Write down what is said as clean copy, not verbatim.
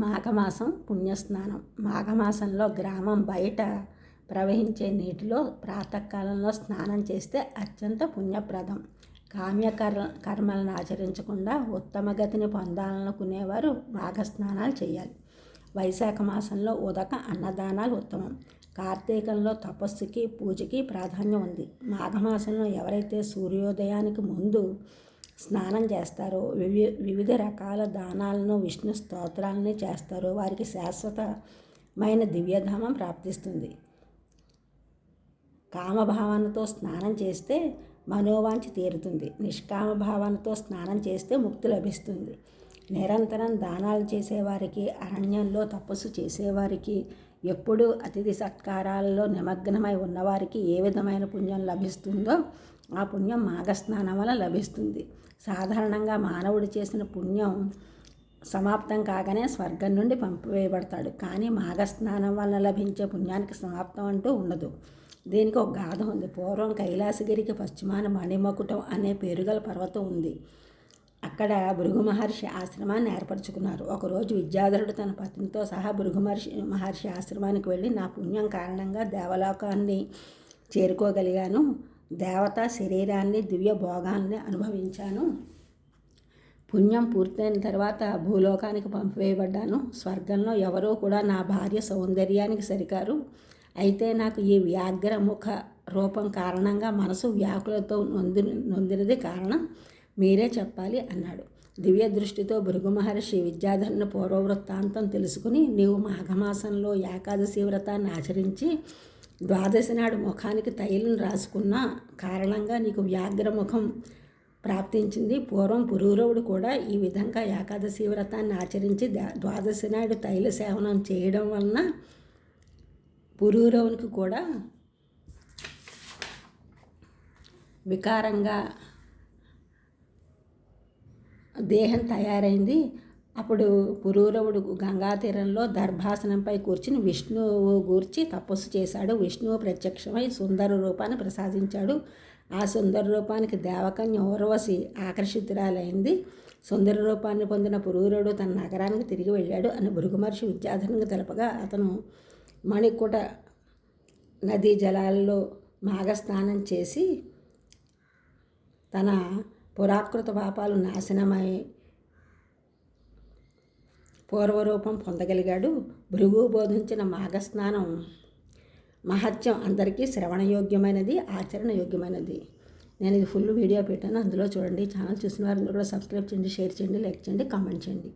మాఘమాసం పుణ్యస్నానం. మాఘమాసంలో గ్రామం బయట ప్రవహించే నీటిలో ప్రాతకాలంలో స్నానం చేస్తే అత్యంత పుణ్యప్రదం. కర్మలను ఆచరించకుండా ఉత్తమ గతిని పొందాలనుకునేవారు మాఘస్నానాలు చేయాలి. వైశాఖ మాసంలో ఉదక అన్నదానాలు ఉత్తమం. కార్తీకంలో తపస్సుకి పూజకి ప్రాధాన్యం ఉంది. మాఘమాసంలో ఎవరైతే సూర్యోదయానికి ముందు స్నానం చేస్తారో, వివిధ రకాల దానాలను, విష్ణు స్తోత్రాలని చేస్తారో వారికి శాశ్వతమైన దివ్యధామం ప్రాప్తిస్తుంది. కామభావనతో స్నానం చేస్తే మనోవాంఛ తీరుతుంది. నిష్కామ భావనతో స్నానం చేస్తే ముక్తి లభిస్తుంది. నిరంతరం దానాలు చేసేవారికి, అరణ్యంలో తపస్సు చేసేవారికి, ఎప్పుడూ అతిథి సత్కారాలలో నిమగ్నమై ఉన్నవారికి ఏ విధమైన పుణ్యం లభిస్తుందో ఆ పుణ్యం మాఘస్నానం వల్ల లభిస్తుంది. సాధారణంగా మానవుడు చేసిన పుణ్యం సమాప్తం కాగానే స్వర్గం నుండి పంపివేయబడతాడు. కానీ మాఘస్నానం వల్ల లభించే పుణ్యానికి సమాప్తం అంటూ ఉండదు. దీనికి ఒక గాథ ఉంది. పూర్వం కైలాసగిరికి పశ్చిమాన మణిమకుటం అనే పేరుగల పర్వతం ఉంది. అక్కడ భృగు మహర్షి ఆశ్రమాన్ని ఏర్పరచుకున్నారు. ఒకరోజు విద్యాధరుడు తన పత్నితో సహా భృగు మహర్షి ఆశ్రమానికి వెళ్ళి, నా పుణ్యం కారణంగా దేవలోకాన్ని చేరుకోగలిగాను, దేవతా శరీరాన్ని, దివ్య భోగాల్ని అనుభవించాను, పుణ్యం పూర్తయిన తర్వాత భూలోకానికి పంపివేయబడ్డాను, స్వర్గంలో ఎవరో కూడా నా భార్య సౌందర్యానికి సరికారు, అయితే నాకు ఈ వ్యాఘ్రముఖ రూపం కారణంగా మనసు వ్యాకులతో నొందినది కారణం మీరే చెప్పాలి అన్నాడు. దివ్య దృష్టితో భృగు మహర్షి విద్యాధరుని పూర్వవృత్తాంతం తెలుసుకుని, నీవు మాఘమాసంలో ఏకాదశి వ్రతాన్ని ఆచరించి ద్వాదశి నాడు ముఖానికి తైలం రాసుకున్న కారణంగా నీకు వ్యాఘ్రముఖం ప్రాప్తించింది. పూర్వం పురూరవుడు కూడా ఈ విధంగా ఏకాదశి వ్రతాన్ని ఆచరించి ద్వాదశి నాడు తైల సేవనం చేయడం వలన పురూరవునికి కూడా వికారంగా దేహం తయారైంది. అప్పుడు పురూరవుడు గంగా తీరంలో దర్భాసనంపై కూర్చుని విష్ణువు గూర్చి తపస్సు చేశాడు. విష్ణువు ప్రత్యక్షమై సుందర రూపాన్ని ప్రసాదించాడు. ఆ సుందర రూపానికి దేవకన్య ఊర్వశి ఆకర్షితురాలైంది. సుందర రూపాన్ని పొందిన పురూరవుడు తన నగరానికి తిరిగి వెళ్ళాడు అని భృగు మహర్షి విద్యాధరునికి తెలపగా, అతను మణికుట నదీ జలాల్లో మాఘస్నానం చేసి తన పురాకృత పాపాలు నాశనమై పూర్వరూపం పొందగలిగాడు. భృగు బోధించిన మాఘస్నానం మహత్యం అందరికీ శ్రవణయోగ్యమైనది, ఆచరణయోగ్యమైనది. నేను ఇది ఫుల్ వీడియో పెట్టాను, అందులో చూడండి. ఛానల్ చూసిన వారు కూడా సబ్స్క్రైబ్ చేయండి, షేర్ చేయండి, లైక్ చేయండి, కామెంట్ చేయండి.